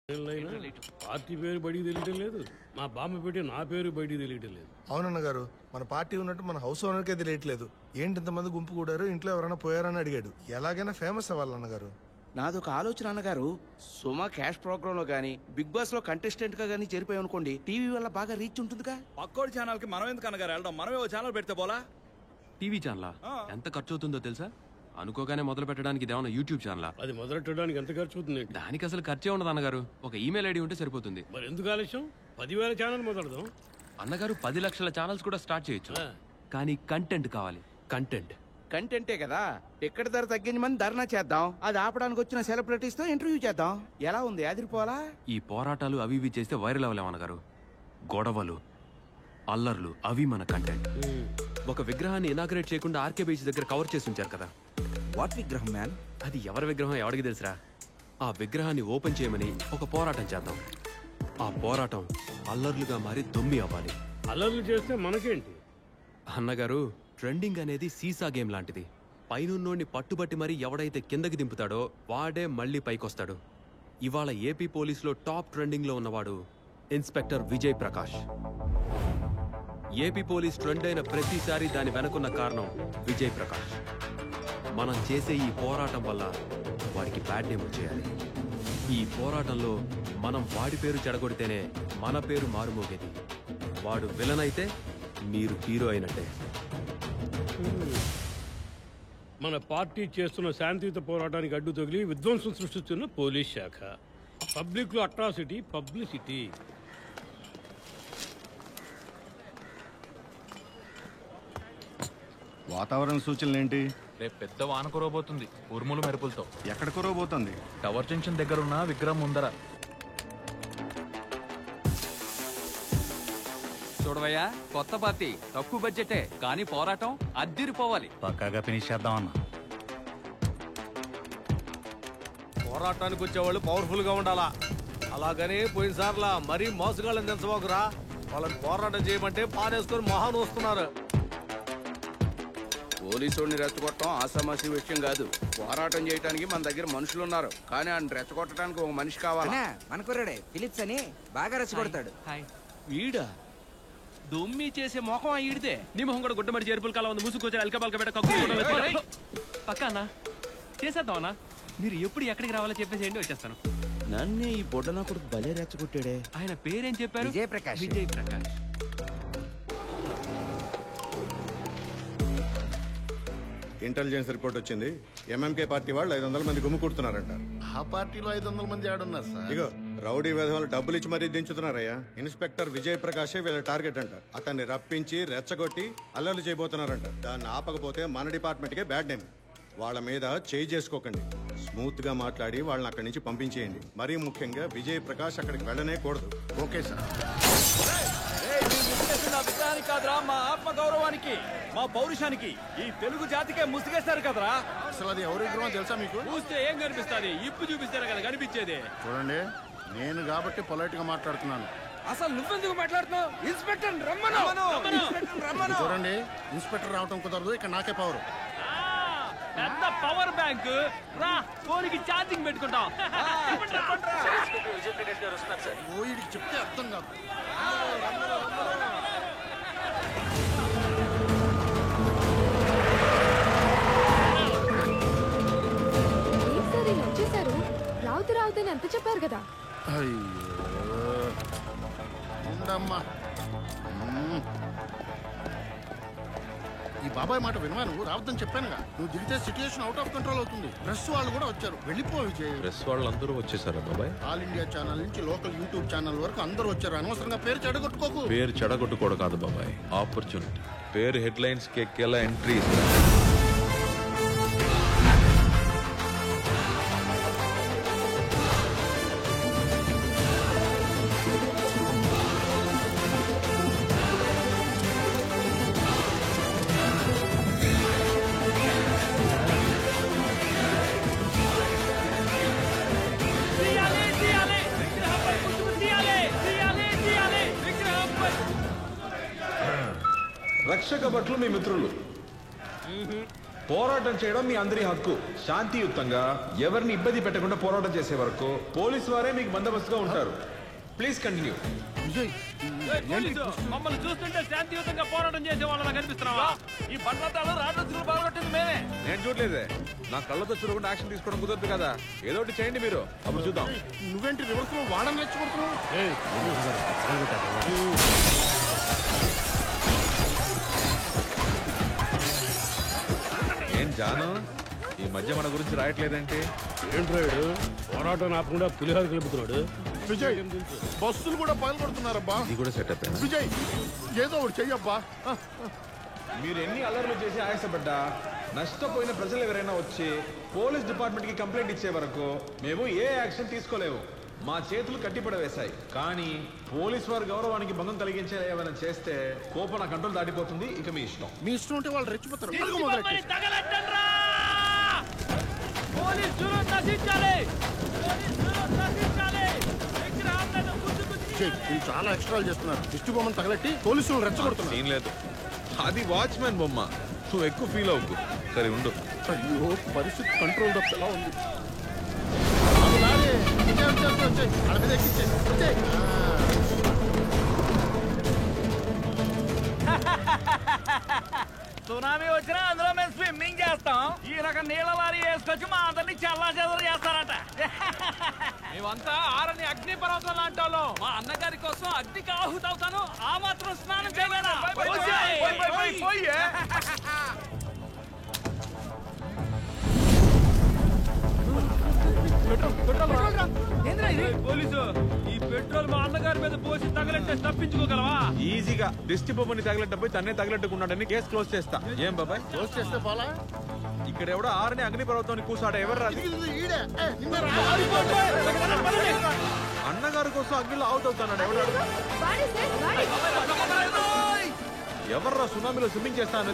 Party పేరు బడికి తెలియటం లేదు, మా బామ్మ పెట్టి నా పేరు బయటికి తెలియటం లేదు. అవునన్న గారు, మన పార్టీ ఉన్నట్టు మన హౌస్ ఓనర్కే తెలియట్లేదు. ఏంటి ఇంతమంది గుంపు కూడారు, ఇంట్లో ఎవరైనా పోయారని అడిగాడు. ఎలాగైనా ఫేమస్ అవ్వాలన్న గారు. నాదొక ఆలోచన అన్నగారు. సుమా క్యాష్ ప్రోగ్రామ్ లో గానీ, బిగ్ బాస్ లో కంటెస్టెంట్ గా గానీ చేరిపోయి అనుకోండి, టీవీ వల్ల బాగా రీచ్ ఉంటుందిగా. పక్కోడి ఛానల్ కి మనం ఎందుకు అన్నగారు వెళ్ళడం? మనమే ఓ ఛానల్ పెడితే పోలా? టీవీ ఛానల్ ఎంత ఖర్చు అవుతుందో తెలుసా? అనుకోగానే మొదలు పెట్టడానికి ఇదేమన్నా యూట్యూబ్ ఛానల్? అది మొదలెట్టడానికి ఎంత ఖర్చు అవుతుంది? దానికి అసలు ఖర్చే ఉండదు అన్నగారు. ఒక ఈమెయిల్ ఐడి ఉంటే సరిపోతుంది. మరి ఎందుకు ఆలస్యం? 10,000 ఛానల్ మొదలెడదాం. అన్నగారు 10 లక్షల ఛానల్స్ కూడా స్టార్ట్ చేయొచ్చు, కానీ కంటెంట్ కావాలి. కంటెంట్ కంటెంటే కదా. టికెట్ ధర తగ్గించమని ధర్నా చేద్దాం. అది ఆపడానికి వచ్చిన సెలబ్రిటీస్ తో ఇంటర్వ్యూ చేద్దాం. ఎలా ఉంది? అదిరిపోవాలా? ఈ పోరాటాలు అవి ఇవి చేస్తే వైరల్ అవ్వలేం అన్నగారు. గొడవలు, అల్లర్లు అవి మన కంటెంట్. ఒక విగ్రహాన్ని ఇనాగ్రేట్ చేయకుండా ఆర్కే బీచ్ దగ్గర కవర్ చేసి ఉంచారు కదా. వాట్ విగ్రహం మ్యాన్? అది ఎవరి విగ్రహం ఎవరికి తెలుసురా? ఆ విగ్రహాన్ని ఓపెన్ చేయమని ఒక పోరాటం చేద్దాం. ఆ పోరాటం అల్లర్లుగా మారి దొమ్మి అవ్వాలి. అల్లర్లు చేస్తే మనకేంటి అన్నగారు? ట్రెండింగ్ అనేది సీసా గేమ్ లాంటిది. పైనున్నోడిని పట్టుబట్టి మరీ ఎవడైతే కిందకి దింపుతాడో వాడే మళ్ళీ పైకొస్తాడు. ఇవాళ ఏపీ పోలీసులో టాప్ ట్రెండింగ్ లో ఉన్నవాడు inspector Vijay Prakash. AP police trend అయిన ప్రతిసారి దాని వెనకున్న కారణం విజయ్ ప్రకాష్. మనం చేసే ఈ పోరాటం వల్ల వాడికి బ్యాడ్ నేమ్ వచ్చేయాలి. ఈ పోరాటంలో మనం వాడి పేరు చెడగొడితేనే మన పేరు మారుమోగేది. వాడు విలన్ అయితే మీరు హీరో అయినట్టే. మన పార్టీ చేస్తున్న శాంతియుత పోరాటానికి అడ్డు తగిలి విధ్వంసం సృష్టిస్తున్న పోలీస్ శాఖ. పబ్లిక్ లో అట్రాసిటీ, పబ్లిసిటీ. వాతావరణ సూచనలు ఏంటి? రేపు పెద్ద వాన కురవబోతుంది, ఉరుములు మెరుపులతో. ఎక్కడ కురవబోతుంది? టవర్ జంక్షన్ దగ్గర ఉన్న విగ్రహం ముందర. చూడవయ్యా, కొత్త పార్టీ, తక్కువ బడ్జెటే కానీ పోరాటం అద్దిరిపోవాలి. పక్కాగా ఫినిష్ చేద్దాం అన్న. పోరాటానికి వచ్చేవాళ్ళు పవర్ఫుల్ గా ఉండాలా. అలాగని పోయినసార్లా మరీ మోసగాళ్ళని తెంచబోకురా. వాళ్ళని పోరాటం చేయమంటే పారేసుకొని మొహాన్ని వస్తున్నారు. పోలీసుని రెచ్చగొట్టడం ఆసామాసి విషయం కాదు. పోరాటం చేయడానికి మన దగ్గర మనుషులు ఉన్నారు, కానీ ఆయన రెచ్చగొట్టడానికి ఒక మనిషి కావాలి. మన కుర్రాడే ఫిలిప్స్ అని బాగా రెచ్చగొడతాడు. వీడా దొమ్మి చేసే మొఖం ఈడితే. నీ మొహం కూడా గుడ్డమడి చేరుపుల కాలం ఉంది. మూసుకొచ్చి అల్క పలక పెట్ట పక్క అన్న చేసేద్దాం అన్న. మీరు ఎప్పుడు ఎక్కడికి రావాలో చెప్పేసేయండి, వచ్చేస్తాను. నన్నే ఈ బొడ్డనాకుడు భలే రెచ్చగొట్టాడే. ఆయన పేరేం చెప్పారు? విజయ్ ప్రకాష్. విజయ్ ప్రకాష్. ఇంటెలిజెన్స్ రిపోర్ట్ వచ్చింది. ఎంఎంకే పార్టీ వాళ్ళు 500 మంది గుమ్ము కూడుతున్నారంట. ఆ పార్టీలో 500 మంది ఆడున్నారు సార్. ఇగో రౌడీ విధవాళ్ళు డబ్బులు ఇచ్చి మరీ దించుతున్నారయ్యా. ఇన్స్పెక్టర్ విజయ్ ప్రకాశే వీళ్ళ టార్గెట్ అంట. అతన్ని రప్పించి రెచ్చగొట్టి అల్లర్లు చేయబోతున్నారంట. దాన్ని ఆపకపోతే మన డిపార్ట్మెంట్కే బ్యాడ్ నేమ్. వాళ్ళ మీద చేయి చేసుకోకండి. స్మూత్ గా మాట్లాడి వాళ్ళని అక్కడి నుంచి పంపించేయండి. మరీ ముఖ్యంగా విజయ్ ప్రకాష్ అక్కడికి వెళ్ళనే కూడదు. Okay sir. విగ్రహానికి కాదురా, మా ఆత్మ గౌరవానికి, మా పౌరుషానికి, ఈ తెలుగు జాతికే ముసుగేస్తారు కదరా. అసలు అది ఎవరి విగ్రహం తెలుసా మీకు? చూస్తే ఏం కనిపిస్తుంది? ఇప్పు చూపిస్తారు కదా కనిపించేది. చూడండి, నేను కాబట్టి పొలైట్ గా మాట్లాడుతున్నాను. అసలు నువ్వెందుకు మాట్లాడుతున్నావు? ఇన్స్పెక్టర్ రమ్మను. చూడండి, ఇన్స్పెక్టర్ రావటం కుదరదు. ఇక్కడ నాకే పవర్. పెద్ద పవర్ బ్యాంక్ రా, ఫోన్కి ఛార్జింగ్ పెట్టుకుంటాం. వీడికి చెప్తే అర్థం కాదు. రావుతని ఎంత చెప్పారు కదా. ఉండమ్మా, ఈ బాబాయ్ మాట వినవా? నువ్వు రావద్దని చెప్పానుగా. నువ్వు దిగితే సిచ్యుయేషన్ అవుట్ ఆఫ్ కంట్రోల్ అవుతుంది. ప్రెస్ వాళ్ళు కూడా వచ్చారు. వెళ్ళిపో విజయ్. ప్రెస్ వాళ్ళందరూ వచ్చేసారా బాబాయ్? ఆల్ ఇండియా ఛానల్ నుంచి లోకల్ యూట్యూబ్ ఛానల్ వరకు అందరూ వచ్చారు. అనవసరంగా పేరు చెడగొట్టుకోకు. పేరు చెడగొట్టుకోవడం కాదు బాబాయ్, ఆపర్చునిటీ. పేరు హెడ్లైన్స్ కి ఎక్కేలా ఎంట్రీ. రక్షక భట్లు మీ మిత్రులు. పోరాటం చేయడం మీ అందరి హక్కు. శాంతియుతంగా ఎవరిని ఇబ్బంది పెట్టకుండా పోరాటం చేసే వరకు పోలీసు వారే మీకు బందోబస్తుగా ఉంటారు. Please continue. మమ్మల్ని చూస్తుంటే శాంతియుతంగా పోరాటం చేసే వాళ్ళ కనిపిస్తున్నావా? ఈ బండ్లతాలు రాడ్లు బాగొట్టింది మేమే. నేను చూడలేదే. నా కళ్ళతో చూడకుండా యాక్షన్ తీసుకోవడం కుదరదు కదా. ఏదో ఒకటి చేయండి మీరు, అప్పుడు చూద్దాం. నువ్వేంటి రివర్స్ లో వాడని రెచ్చగొడుతున్నావు? ఏం జాను, ఈ మధ్య మన గురించి రాయట్లేదంటే? ఏంట్రాడు పోరాటం ఆపకుండా పులిహార కలుపుతున్నాడు. విజయ్, బస్సులు కూడా పగలగొడుతున్నారబ్బా. ఇది కూడా సెటప్. విజయ్, ఏదో ఒకటి చెయ్యబ్బా. మీరు ఎన్ని అల్లర్లు చేసి ఆయాసపడ్డా, నష్టపోయిన ప్రజలు ఎవరైనా వచ్చి పోలీస్ డిపార్ట్మెంట్ కి కంప్లైంట్ ఇచ్చే వరకు మేము ఏ యాక్షన్ తీసుకోలేము. మా చేతులు కట్టిపడవేశాయి. కానీ పోలీస్ వారి గౌరవానికి భంగం కలిగించే ఏమైనా చేస్తే కోపం నా కంట్రోల్ దాటిపోతుంది. ఇక మీ ఇష్టం. మీ ఇష్టం ఉంటే వాళ్ళు రెచ్చిపోతారు. చాలా ఎక్స్ట్రా చేస్తున్నారు. దిష్టి బొమ్మను తగలెట్టి పోలీసులు రెచ్చగొడుతున్నారు. ఏం లేదు, అది వాచ్మెన్ బొమ్మ. నువ్వు ఎక్కువ ఫీల్ అవ్వకు. సరే ఉండు. అయ్యో, పరిస్థితి కంట్రోల్ తప్పలా ఉంది. సునామీ వచ్చినా అందులో మేము స్విమ్మింగ్ చేస్తాం. ఈ రకం నీళ్ళ వారి వేసుకొచ్చి మా అందరినీ చల్లా చెదరు చేస్తారట. మేమంతా ఆరని అగ్ని పర్వతం లాంటి వాళ్ళం. మా అన్నగారి కోసం అగ్నికి ఆహుతవుతాను. ఆ మాత్రం స్నానం చేయలేనా? పోలీసు, ఈ పెట్రోల్ మా అన్నగారి మీద పోసి తగలెట్టే తప్పించుకోగలవా? ఈజీగా దిష్టి బొమ్మని తగలెట్టపోయి తన్నే తగలెట్టుకున్నాడని కేసు క్లోజ్ చేస్తా. ఏం బాబాయ్? క్లోజ్ చేస్తే పోలా? ఇక్కడ ఎవడో ఆరని అగ్ని పర్వతాన్ని కూసాడా? ఎవరు రాదు. అన్నగారి కోసం అగ్నిలో ఆవుతవుతాడు. ఎవర్రా సునామీలో స్విమ్మింగ్ చేస్తాను?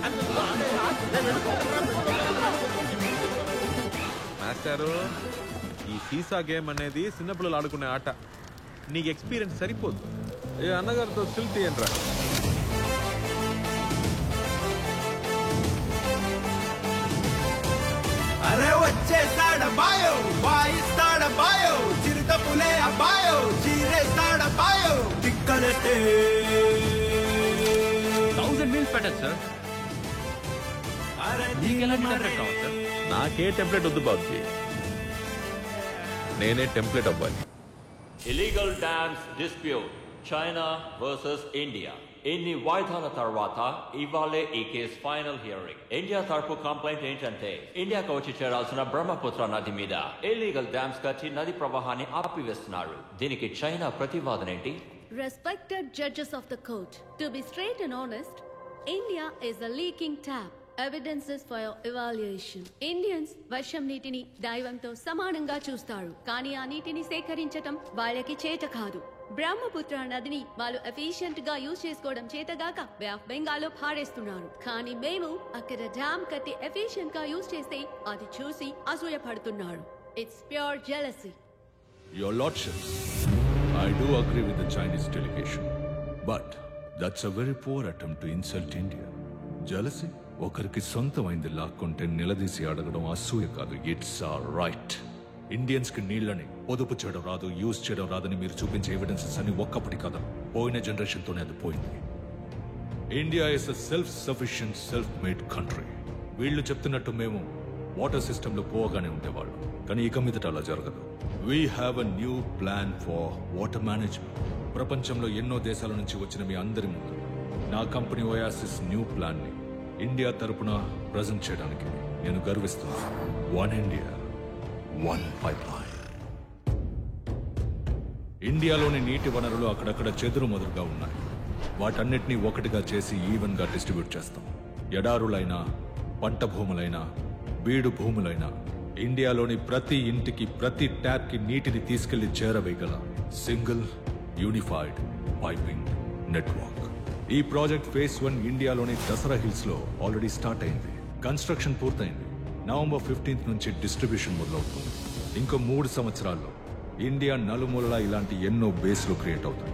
మాస్టారు, ఈ సీసా గేమ్ అనేది చిన్నపిల్లలు ఆడుకునే ఆట. నీకు ఎక్స్పీరియన్స్ సరిపోదు. ఏ అన్నగారితో స్టిల్ తీయండి రా. అరే వచ్చేస్తాడబాయో, వాయిస్తాడబాయో, చిరుతపులే అబ్బాయో, చీరేస్తాడబాయో, తిక్కలెట్టే 1000 మీల్స్ పెట్టచ్చు సార్. నీకెలాంటి టెంప్లెట్ కావాలి సార్? నాకే టెంప్లెట్ వద్దు బాబుజీ, నేనే టెంప్లెట్ అవ్వాలి. Illegal dams dispute China versus India. ఇన్ని వాయిదాల తర్వాత ఇవాళే ఈ కేసు ఫైనల్ హియరింగ్. ఇండియా తరపు కంప్లైంట్ ఏంటంటే ఇండియాకు వచ్చి చేరాల్సిన బ్రహ్మపుత్ర నది మీద ఇల్లీగల్ డ్యామ్స్ కట్టి నది ప్రవాహాన్ని ఆపివేస్తున్నారు. దీనికి చైనా ప్రతివాదన ఏంటి? Respected judges of the court, to be straight and honest, India is a leaking tap. Evidences for your evaluation. Indians వర్షం నీటిని దైవంతో సమానంగా చూస్తారు. కానీ ఆ నీటిని సేకరించటం వాళ్ళకి చేత కాదు. బ్రహ్మపుత్ర నదిని వాళ్ళు ఎఫిషియెంట్ గా యూజ్ చేసుకోవడం చేతగాక బే ఆఫ్ బెంగాల్లో పారేస్తున్నారు. కానీ మేము అక్కడ డ్యామ్ కట్టి ఎఫిషియెంట్ గా యూజ్ చేస్తే అది చూసి అసూయపడుతున్నారు. It's pure jealousy. Your Lordships, I do agree with the Chinese delegation, but that's a very poor attempt to insult India. Jealousy? ఒకరికి సొంతమైంది లాక్కుంటే నిలదీసి అడగడం అసూయ కాదు. It's all right. ఇండియన్స్ కి నీళ్లని పొదుపు చేయడం రాదు, యూజ్ చేయడం రాదని మీరు చూపించే ఎవిడెన్సెస్ అని ఒక్కప్పటి కదా, పోయిన జనరేషన్ తోనే అది పోయింది. India is a self sufficient self made country. వీళ్ళు చెప్తున్నట్టు మేము వాటర్ సిస్టమ్ లో పోగానే ఉండేవాళ్ళు, కానీ ఇక మీదట అలా జరగదు. We have a new plan for water management. ప్రపంచంలో ఎన్నో దేశాల నుంచి వచ్చిన మీ అందరి ముందు నా కంపెనీ ఓయాసిస్ న్యూ ప్లాన్ ని ఇండియా తరపున ప్రజెంట్ చేయడానికి నేను గర్విస్తున్నాను. One India, one pipeline. ఇండియాలోని నీటి వనరులు అక్కడక్కడ చెదురుమదురుగా ఉన్నాయి. వాటన్నిటినీ ఒకటిగా చేసి ఈవెన్ గా డిస్ట్రిబ్యూట్ చేస్తాం. ఎడారులైనా, పంట భూములైనా, బీడు భూములైనా ఇండియాలోని ప్రతి ఇంటికి, ప్రతి ట్యాప్ కి నీటిని తీసుకెళ్లి చేరవేయగల సింగిల్ యూనిఫైడ్ పైపింగ్ నెట్వర్క్. ఈ ప్రాజెక్ట్ ఫేజ్ 1 ఇండియాలోని దసరా హిల్స్ లో ఆల్రెడీ స్టార్ట్ అయింది. కన్స్ట్రక్షన్ పూర్తయింది. నవంబర్ 15 నుంచి డిస్ట్రిబ్యూషన్ మొదలవుతుంది. ఇంకో 3 సంవత్సరాల్లో ఇండియా నలుమూలలా ఇలాంటి ఎన్నో బేస్లు క్రియేట్ అవుతాయి.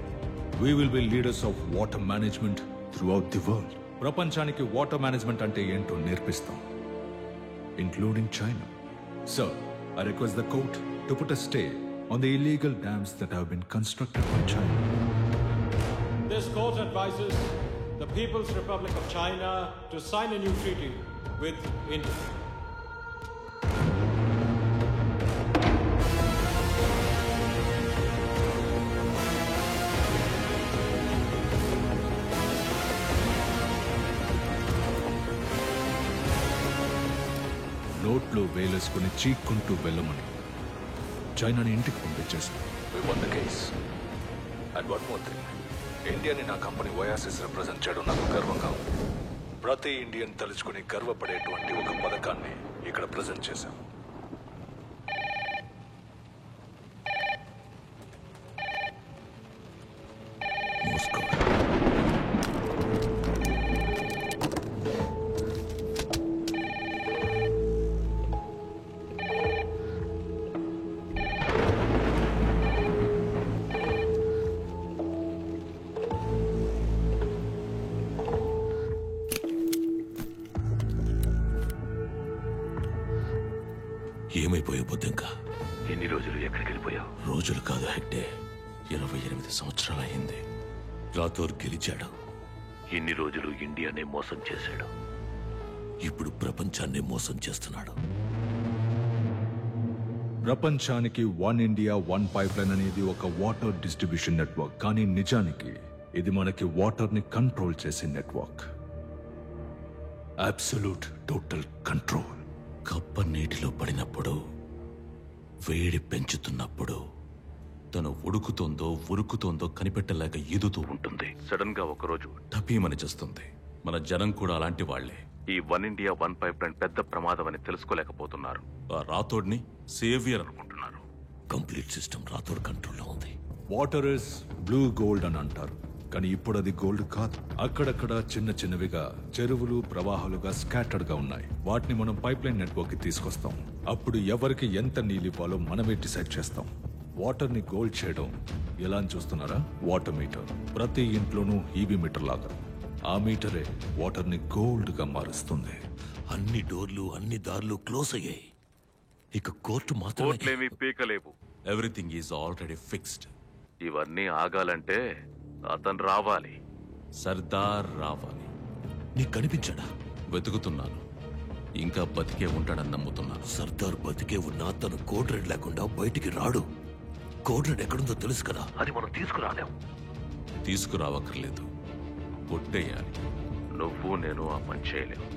We will be leaders of water management through out the world. ప్రపంచానికి వాటర్ మేనేజ్మెంట్ అంటే ఏంటో నేర్పిస్తాం. including China. Sir, I request the court to put a stay on the illegal dams that have been constructed by China. This court advises the People's Republic of China to sign a new treaty with India. నోట్లో వేలేసుకుని చీక్కుంటూ వెళ్ళమని చైనాని ఇంటికి పంపించేశాం. We won the case. And one more thing. ఇండియాని నా company Oasis represent చేయడం నాకు గర్వంగా ఉంది. ప్రతి ఇండియన్ తలుచుకుని గర్వపడేటువంటి ఒక పథకాన్ని ఇక్కడ ప్రజెంట్ చేశాం. ఏమైపోయావు బొద్దింక? ఎన్ని రోజులు ఎక్కడికి వెళ్ళిపోయావు? రోజులు కాదు హెక్టే, 28 సంవత్సరాలు అయింది. రాథోర్ గెలిచాడు. ఎన్ని రోజులు ఇండియానే మోసం చేశాడు. ఇప్పుడు ప్రపంచాన్ని మోసం చేస్తున్నాడు. ప్రపంచానికి one India one pipe line అనేది ఒక వాటర్ డిస్ట్రిబ్యూషన్ నెట్వర్క్. కానీ నిజానికి ఇది మనకి వాటర్ ని కంట్రోల్ చేసే నెట్వర్క్. Absolute total control. కప్ప నీటిలో పడినప్పుడు, వేడి పెంచుతున్నప్పుడు తను ఉడుకుతోందో ఉరుకుతోందో కనిపెట్టలేక ఈదుతూ ఉంటుంది. సడన్ గా ఒకరోజు టపీమని చేస్తుంది. మన జనం కూడా అలాంటి వాళ్లే. ఈ one India one pipe line పెద్ద ప్రమాదం అని తెలుసుకోలేకపోతున్నారు. ఆ రాథోడ్ని సేవియర్ అనుకుంటున్నారు. కంప్లీట్ సిస్టమ్ రాథోడ్ కంట్రోల్లో ఉంది. వాటర్ ఇస్ బ్లూ గోల్డ్ అని అంటారు, కానీ ఇప్పుడు అది గోల్డ్ కాదు. అక్కడక్కడ చిన్న చిన్నవిగా చెరువులు ప్రవాహాలుగా స్కాటర్డ్ గా ఉన్నాయి. వాటిని మనం పైప్ లైన్ నెట్వర్క్ కి తీసుకొస్తాం. అప్పుడు ఎవరికి ఎంత నీళ్ళు ఇవ్వాలో మనమే డిసైడ్ చేస్తాం. వాటర్ ని గోల్డ్ చేయడం ఎలా అని చూస్తున్నారా? Water metre. ప్రతి ఇంట్లోనూ ఈవీ మీటర్ లాగా. ఆ మీటరే వాటర్ ని గోల్డ్ గా మారుస్తుంది. అన్ని డోర్లు అన్ని దారులు క్లోజ్ అయ్యాయి. ఇక కోర్టు మాత్రమే పీకలేవు. Everything is already fixed. ఇవన్నీ ఆగాలంటే అతను రావాలి. సర్దార్ రావాలి. నీకు కనిపించాడా? వెతుకుతున్నాను. ఇంకా బతికే ఉంటాడని నమ్ముతున్నాను. సర్దార్ బతికే ఉన్నా తను కోడ్ రెడ్ లేకుండా బయటికి రాడు. కోడ్ రెడ్ ఎక్కడుందో తెలుసు కదా, అది మనం తీసుకురాలేం. తీసుకురావక్కర్లేదు, కొట్టేయాలి. నువ్వు నేను ఆ పని చేయలేవు.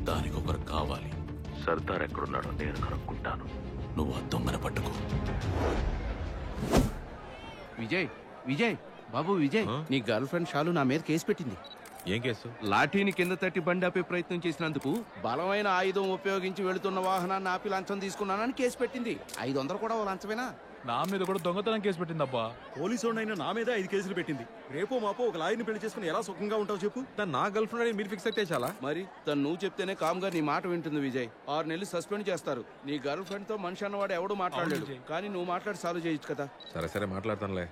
దానికి ఒకరు కావాలి. సర్దార్ ఎక్కడున్నాడో నేను కనుక్కుంటాను. నువ్వు ఆ దొంగన పట్టుకో. విజయ్ విజయ్ బాబు విజయ్, నీ గర్ల్ ఫ్రెండ్ షాలు నా మీద కేసు పెట్టింది. ఏం కేసు? లాఠీని కింద తట్టి బండి ఆపే ప్రయత్నం చేసినందుకు, బలమైన ఆయుధం ఉపయోగించి వెళుతున్న వాహనాన్ని ఆపి లంచం తీసుకున్నానని కేసు పెట్టింది. 500 కూడా ఓ లంచమేనా? నా మీద కూడా దొంగతనం కేసు పెట్టిందబ్బా. పోలీసు నా మీద 5 కేసులు పెట్టింది. రేపో మాపో ఒక లాయర్ని పెళ్లి చేసుకుని ఎలా సుఖంగా ఉంటావు చెప్పు. నా గర్ల్ ఫ్రెండ్ అని మీరు ఫిక్స్ అయితే చాలా. మరి తను నువ్వు చెప్తేనే కామ్గా నీ మాట వింటుంది విజయ్. 6 నెలలు సస్పెండ్ చేస్తారు. నీ గర్ల్ ఫ్రెండ్ తో మనిషి అన్నవాడు ఎవడు మాట్లాడలేడు. కానీ నువ్వు మాట్లాడి సాల్వ్ చేయొచ్చు కదా. సరే సరే మాట్లాడతానులే.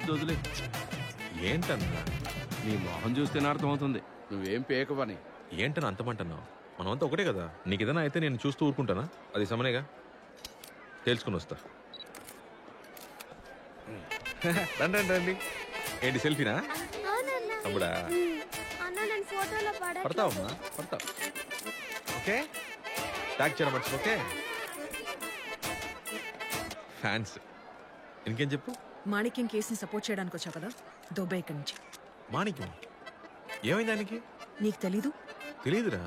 వద్దులే. ఏంటన్నా? నీ మొహం చూస్తేనే అర్థమవుతుంది నువ్వేం పేకవని. ఏంటని అంతమంటున్నావు? మనమంతా ఒకటే కదా. నీకు ఏదైనా అయితే నేను చూస్తూ ఊరుకుంటానా? అది సమనేగా. తెలుసుకుని వస్తా. రండి రండి రండి. ఏంటి సెల్ఫీనా? అప్పుడా పడతావమ్మా, పడతావు. ఓకే, ట్యాగ్ చేయడం మర్చి. Okay, fans. ఇంకేం చెప్పు. మాణిక్యం కేసుని సపోర్ట్ చేయడానికి వచ్చావు కదా, దుబాయ్ ఇక్కడి నుంచి. మాణిక్యం ఏమైంది ఆయనకి? నీకు తెలీదు? తెలీదురా.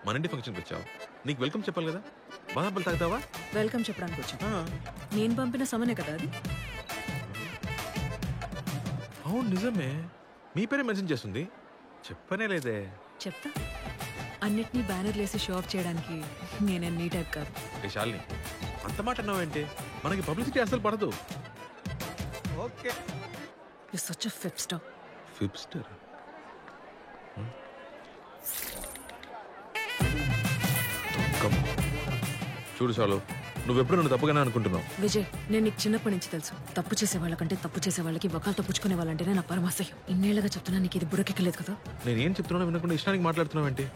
మన ఇంటి ఫంక్షన్కి వచ్చావు, నీకు వెల్కమ్ చెప్పాలి కదా. బాగా తాగుతావా? వెల్కమ్ చెప్పడానికి వచ్చా. నేను పంపిన సమనే కదా అది. అవును నిజమే. మీ పేరే మెన్షన్ చేస్తుంది. చెప్పనే లేదే. చెప్తా. అన్నిటినీ బ్యానర్లు వేసి షో ఆఫ్ చేయడానికి నేనే నీ టైప్ కాదు. శాలిని, అంత మాట అన్నావేంటి? మనకి పబ్లిసిటీ అసలు పడదు. Okay, you such a hipster. Hipster? చూడు చాలు, నువ్వెప్పుడు నన్ను తప్పుగానే అనుకుంటున్నావు. విజయ్, నేను నీకు చిన్నప్పటి నుంచి తెలుసు. తప్పు చేసే వాళ్ళకంటే తప్పు చేసే వాళ్ళకి వకాలు తప్పుచుకునే వాళ్ళంటేనే నా పరమాశయం. ఇన్నేళ్లుగా చెప్తున్నా నీకు ఇది బుడకెక్కలేదు కదా. నేనేం చెప్తున్నా వినకుండా ఇష్టానికి మాట్లాడుతున్నావు ఏంటి?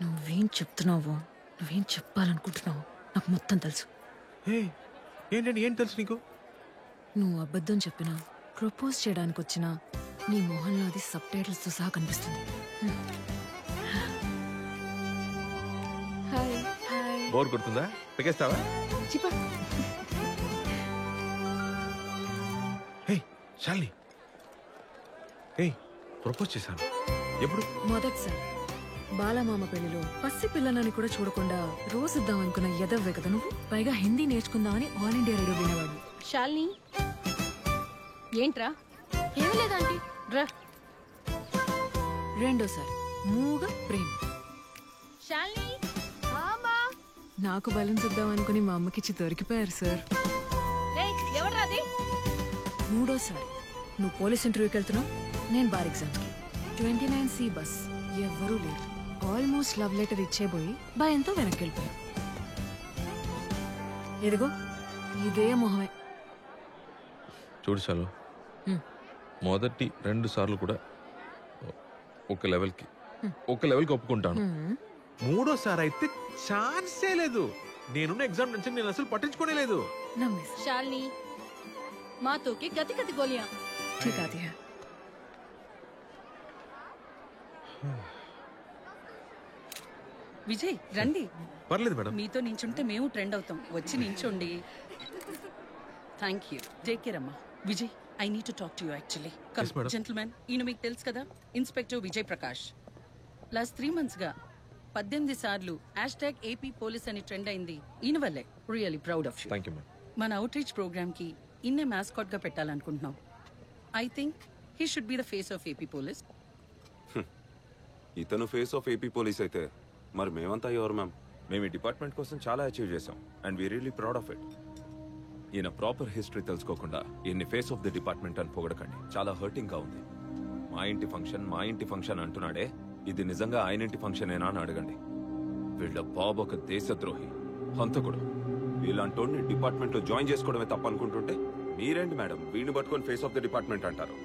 నువ్వేం చెప్తున్నావో, నువ్వేం చెప్పాలనుకుంటున్నావో నాకు మొత్తం తెలుసు. ఏంటండి, ఏం తెలుసు నీకు? నువ్వు అబద్ధం చెప్పినా, ప్రపోజ్ చేయడానికి వచ్చినా నీ మొహంలో అది సబ్ టైటిల్స్తో సహా కనిపిస్తుంది. Hi hi. బోర్ కొడుతుందా? పెకేస్తావా? హే శాలిని, హే ప్రపోజ్ చేశాను. ఎప్పుడు? మొదటిసారి బాలమామ పెళ్లిలో పసి పిల్లనని కూడా చూడకుండా రోజుద్దాం అనుకున్న ఎదవ్వే కదా నువ్వు. పైగా హిందీ నేర్చుకుందామని ఆల్ ఇండియా రేడియో వినేవాడు. శాలిని, ఏంట్రా? ఏమీ లేదాంటీ, రా. రెండోసారి మూగ ప్రేమ. శాలిని, నాకు బలం చూద్దాం అనుకుని మా అమ్మకిచ్చి దొరికిపోయారు సార్. ఎవడ్రా అది? మూడోసారి నువ్వు పోలీస్ ఇంటర్వ్యూకి వెళ్తున్నావు, నేను బార్ ఎగ్జామ్స్కి. 29C బస్, ఎవ్వరూ లేరు. ఆల్మోస్ట్ లవ్ లెటర్ ఇచ్చేబోయి భయంతో వెనక్కి వెళ్ళిపోయావు. ఇదిగో ఇదే మొహమే. చూడు చాలు, మొదటి 2 సార్లు కూడా ఒక లెవెల్కి ఒప్పుకుంటాను. మూడోసారి అయితే ఛాన్సే లేదు. నేనున్న ఎగ్జామ్ నుంచి నేను అసలు పట్టించుకోనే లేదు. శాలిని, మాతోకి గతి గతి గోలియా. ठीक आती है. విజయ్ రండి. పర్లేదు మేడం. మీతో నించుంటే మేము ట్రెండ్ అవుతాం. వచ్చి నించోండి. Thank you. టేక్ కేర్ అమ్మా. Vijay, I need to talk to you actually. Come gentlemen, ఈయన మీకు తెలుసు కదా, inspector Vijay Prakash. Last 3 months గా 18 సార్లు #AP పోలీస్ అని ట్రెండ్ అయింది ఈయన వల్లే. Really proud of you. Thank you ma'am. మన అవుట్ రీచ్ ప్రోగ్రామ్ కి ఇన్నే మ్యాస్కాట్ గా పెట్టాలనుకుంటున్నాం. I think he should be the face of AP police. ఇతను ఫేస్ ఆఫ్ ఏపీ పోలీస్ అయితే మరి మేమంతా ఎవరు మ్యామ్? మేము ఈ డిపార్ట్మెంట్ కోసం చాలా అచీవ్ చేసాం and we really proud of it. ఈయన ప్రాపర్ హిస్టరీ తెలుసుకోకుండా ఈయన్ని ఫేస్ ఆఫ్ ది డిపార్ట్మెంట్ అని పొగడకండి. చాలా హర్టింగ్ గా ఉంది. మా ఇంటి ఫంక్షన్ అంటున్నాడే, ఇది నిజంగా ఆయన ఇంటి ఫంక్షన్ ఏనా అని అడగండి. వీళ్ళ బాబు ఒక దేశద్రోహి, హంతకుడు. ఇలాంటి డిపార్ట్మెంట్ లో జాయిన్ చేసుకోవడమే తప్ప అనుకుంటుంటే మీరేంటి మేడం వీడిని పట్టుకొని ఫేస్ ఆఫ్ ది డిపార్ట్మెంట్ అంటారు?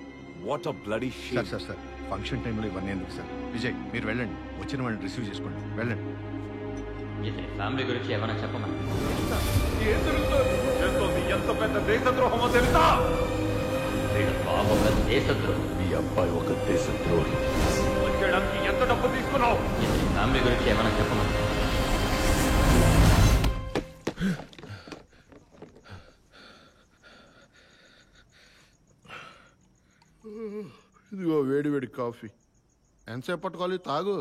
What a bloody shame. Sir function టైంలో ఇవన్నీ ఎందుకు సార్? విజయ్, మీరు వెళ్ళండి, వచ్చిన వాళ్ళని రిసీవ్ చేసుకోండి, వెళ్ళండి. ఫ్యామిలీ గురించి ఏమైనా చెప్పమని. ఎంత పెద్ద దేశద్రోహమో తెలుసా? బాబు ఒక దేశద్రోహి. మీ అబ్బాయి ఒక దేశద్రోహి. వచ్చేయడానికి ఎంత డబ్బు తీసుకున్నావు? ఫ్యామిలీ గురించి ఏమైనా చెప్పమని. ఇదిగో వేడి కాఫీ. ఎంతసేపు పట్టుకోవాలి? తాగు.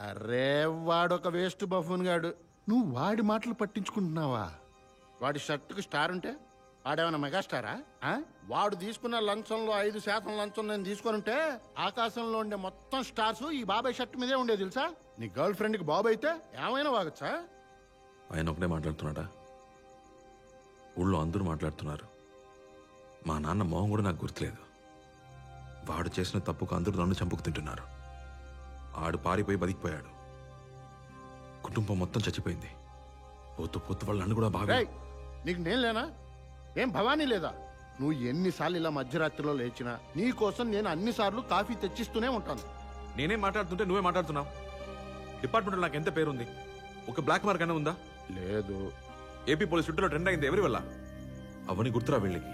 అరే, వాడొక వేస్ట్ బఫూన్ గాడు. నువ్వు వాడి మాటలు పట్టించుకుంటున్నావా? వాడి షర్టుకి స్టార్ ఉంటే వాడేమైనా మెగాస్టారా? వాడు తీసుకున్న లంచంలో 5% లంచం నేను తీసుకొని ఉంటే ఆకాశంలో ఉండే మొత్తం స్టార్స్ ఈ బాబాయ్ షర్ట్ మీదే ఉండే తెలుసా? నీ గర్ల్ ఫ్రెండ్ కి బాబు అయితే ఏమైనా వాగచ్చా? ఆయన ఒకటే మాట్లాడుతున్నాడా? ఊళ్ళో అందరూ మాట్లాడుతున్నారు. మా నాన్న మొహం కూడా నాకు గుర్తులేదు. వాడు చేసిన తప్పుకు అందరూ నన్ను చంపుకు తింటున్నారు. ఆడు పారిపోయి బతికిపోయాడు. కుటుంబం మొత్తం చచ్చిపోయింది. పోతూ వాళ్ళు నన్ను కూడా బాగా. నీకు నేను లేనా? ఏం భవానీ లేదా? నువ్వు ఎన్నిసార్లు ఇలా మధ్యరాత్రిలో లేచినా నీ కోసం నేను అన్నిసార్లు కాఫీ తెచ్చిస్తూనే ఉంటాను. నేనేం మాట్లాడుతుంటే నువ్వే మాట్లాడుతున్నావు. డిపార్ట్మెంట్లో నాకు ఎంత పేరుంది? ఒక బ్లాక్ మార్క్ అయినా ఉందా? లేదు. ఏపీ పోలీస్ చుట్టూలో ట్రెండ్ అయింది ఎవరి వల్ల? అవన్నీ గుర్తురా వీళ్ళకి.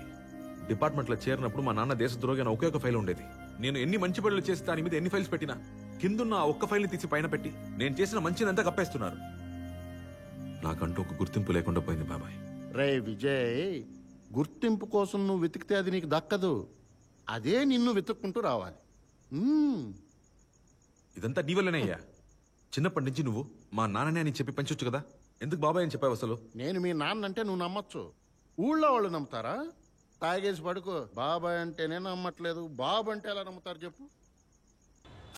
డిపార్ట్మెంట్లో చేరినప్పుడు మా నాన్న దేశద్రోహి అని ఒకే ఒక ఫైల్ ఉండేది. నేను ఎన్ని మంచి పనులు చేసి దాని మీద ఎన్ని ఫైల్స్ పెట్టినా కిందున్న ఆ ఒక్క ఫైల్ని తీసి పైన పెట్టి నేను చేసిన మంచినంతా కప్పేస్తున్నారు. నాకంటూ ఒక గుర్తింపు లేకుండా పోయింది బాబాయ్. రే విజయ్, గుర్తింపు కోసం నువ్వు వెతికితే అది నీకు దక్కదు. అదే నిన్ను వెతుక్కుంటూ రావాలి. ఇదంతా నీ వల్లనే అయ్యా. చిన్నప్పటి నుంచి నువ్వు మా నాన్ననే అని చెప్పి పెంచొచ్చు కదా. ఎందుకు బాబాయ్ అని చెప్పావు అసలు? నేను మీ నాన్న అంటే నువ్వు నమ్మొచ్చు, ఊళ్ళో వాళ్ళు నమ్ముతారా? తాగేసి పడుకో. బాబాయ్ అంటేనే నమ్మట్లేదు, బాబు అంటే ఎలా నమ్ముతారు చెప్పు?